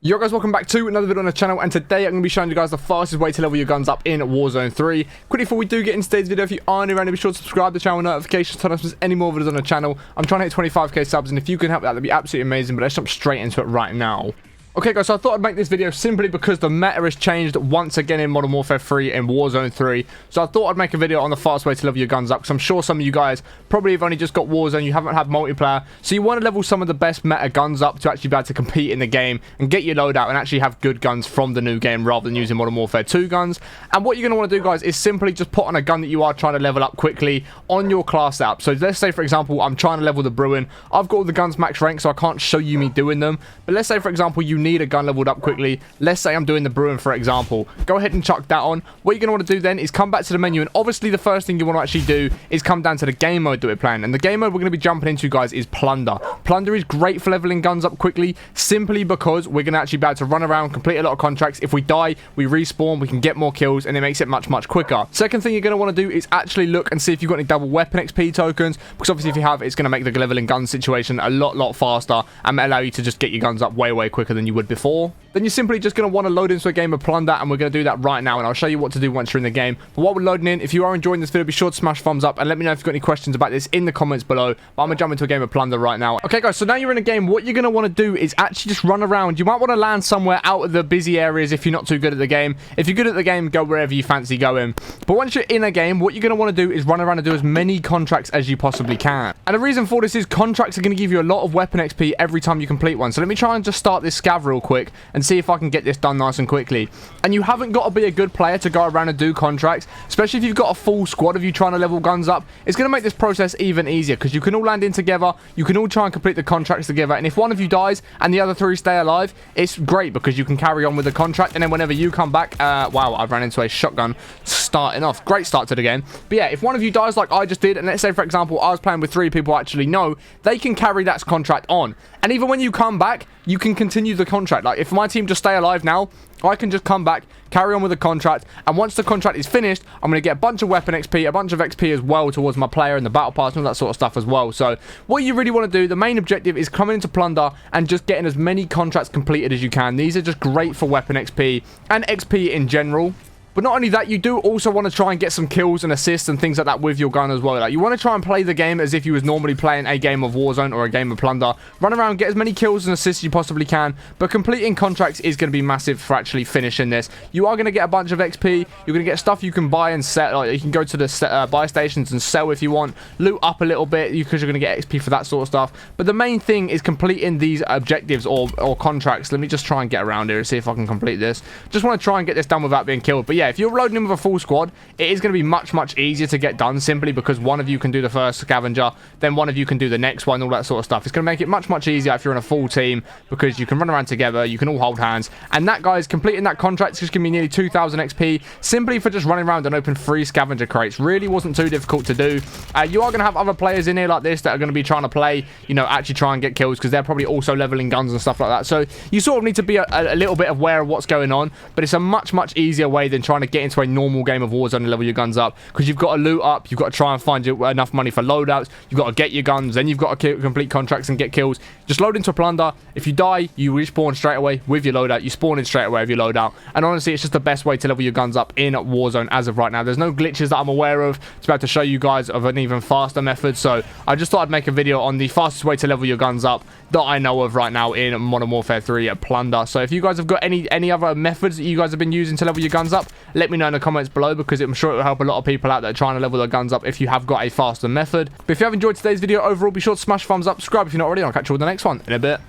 Yo guys, welcome back to another video on the channel, and today I'm going to be showing you guys the fastest way to level your guns up in Warzone 3. Quickly before we do get into today's video, if you are new around, be sure to subscribe to the channel, notifications, turn on if any more videos on the channel. I'm trying to hit 25k subs, and if you can help that, that'd be absolutely amazing, but let's jump straight into it right now. Okay guys, so I thought I'd make this video simply because the meta has changed once again in Modern Warfare 3 and Warzone 3. So I thought I'd make a video on the fast way to level your guns up, because I'm sure some of you guys probably have only just got Warzone, you haven't had multiplayer. So you want to level some of the best meta guns up to actually be able to compete in the game and get your loadout and actually have good guns from the new game rather than using Modern Warfare 2 guns. And what you're going to want to do guys is simply just put on a gun that you are trying to level up quickly on your class app. So let's say for example, I'm trying to level the Bruin. I've got all the guns max rank, so I can't show you me doing them. But let's say for example, you need a gun leveled up quickly. Let's say I'm doing the Bruin for example. Go ahead and chuck that on. What you're going to want to do then is come back to the menu, and obviously the first thing you want to actually do is come down to the game mode that we're playing. And the game mode we're going to be jumping into guys is Plunder. Plunder is great for leveling guns up quickly simply because we're going to actually be able to run around, complete a lot of contracts. If we die, we respawn, we can get more kills, and it makes it much quicker. Second thing you're going to want to do is actually look and see if you've got any double weapon XP tokens, because obviously if you have, it's going to make the leveling gun situation a lot faster and allow you to just get your guns up way quicker than you would before. Then you're simply just going to want to load into a game of Plunder, and we're going to do that right now, and I'll show you what to do once you're in the game. But while we're loading in, if you are enjoying this video, be sure to smash thumbs up and let me know if you've got any questions about this in the comments below. But I'm going to jump into a game of Plunder right now. Okay guys, so now you're in a game, what you're going to want to do is actually just run around. You might want to land somewhere out of the busy areas if you're not too good at the game. If you're good at the game, go wherever you fancy going. But once you're in a game, what you're going to want to do is run around and do as many contracts as you possibly can. And the reason for this is contracts are going to give you a lot of weapon XP every time you complete one. So let me try and just start this scav real quick and see if I can get this done nice and quickly. And you haven't got to be a good player to go around and do contracts, especially if you've got a full squad of you trying to level guns up. It's going to make this process even easier because you can all land in together, you can all try and complete the contracts together, and if one of you dies and the other three stay alive, it's great because you can carry on with the contract. And then whenever you come back, wow, I've ran into a shotgun starting off. Great start to the game. But yeah, if one of you dies like I just did, and let's say for example I was playing with 3 people, actually no, they can carry that contract on, and even when you come back you can continue the contract. Like if my team just stay alive now, I can just come back, carry on with the contract, and once the contract is finished, I'm going to get a bunch of weapon XP, a bunch of XP as well towards my player and the battle pass and all that sort of stuff as well. So what you really want to do, the main objective is coming into Plunder and just getting as many contracts completed as you can. These are just great for weapon XP and XP in general. But not only that, you do also want to try and get some kills and assists and things like that with your gun as well. Like you want to try and play the game as if you was normally playing a game of Warzone or a game of Plunder. Run around, get as many kills and assists as you possibly can. But completing contracts is going to be massive for actually finishing this. You are going to get a bunch of XP. You're going to get stuff you can buy and sell. Like you can go to the buy stations and sell if you want. Loot up a little bit because you're going to get XP for that sort of stuff. But the main thing is completing these objectives or contracts. Let me just try and get around here and see if I can complete this. Just want to try and get this done without being killed. But yeah, if you're loading in with a full squad, it is going to be much easier to get done simply because one of you can do the first scavenger, then one of you can do the next one, all that sort of stuff. It's going to make it much easier if you're in a full team because you can run around together, you can all hold hands. And that, guys, completing that contract is just going to be nearly 2,000 XP simply for just running around and open 3 scavenger crates. Really wasn't too difficult to do. You are going to have other players in here like this that are going to be trying to play, you know, actually try and get kills because they're probably also leveling guns and stuff like that. So you sort of need to be a little bit aware of what's going on, but it's a much easier way than trying to get into a normal game of Warzone and level your guns up, because you've got to loot up, you've got to try and find enough money for loadouts, you've got to get your guns, then you've got to complete contracts and get kills. Just load into a Plunder. If you die, you respawn straight away with your loadout, you spawn in straight away with your loadout, and honestly it's just the best way to level your guns up in Warzone as of right now. There's no glitches that I'm aware of to be able to show you guys of an even faster method, so I just thought I'd make a video on the fastest way to level your guns up that I know of right now in Modern Warfare 3 at Plunder. So if you guys have got any other methods that you guys have been using to level your guns up, let me know in the comments below, because I'm sure it will help a lot of people out that are trying to level their guns up if you have got a faster method. But if you have enjoyed today's video overall, be sure to smash thumbs up, subscribe if you're not already, and I'll catch you all in the next one in a bit.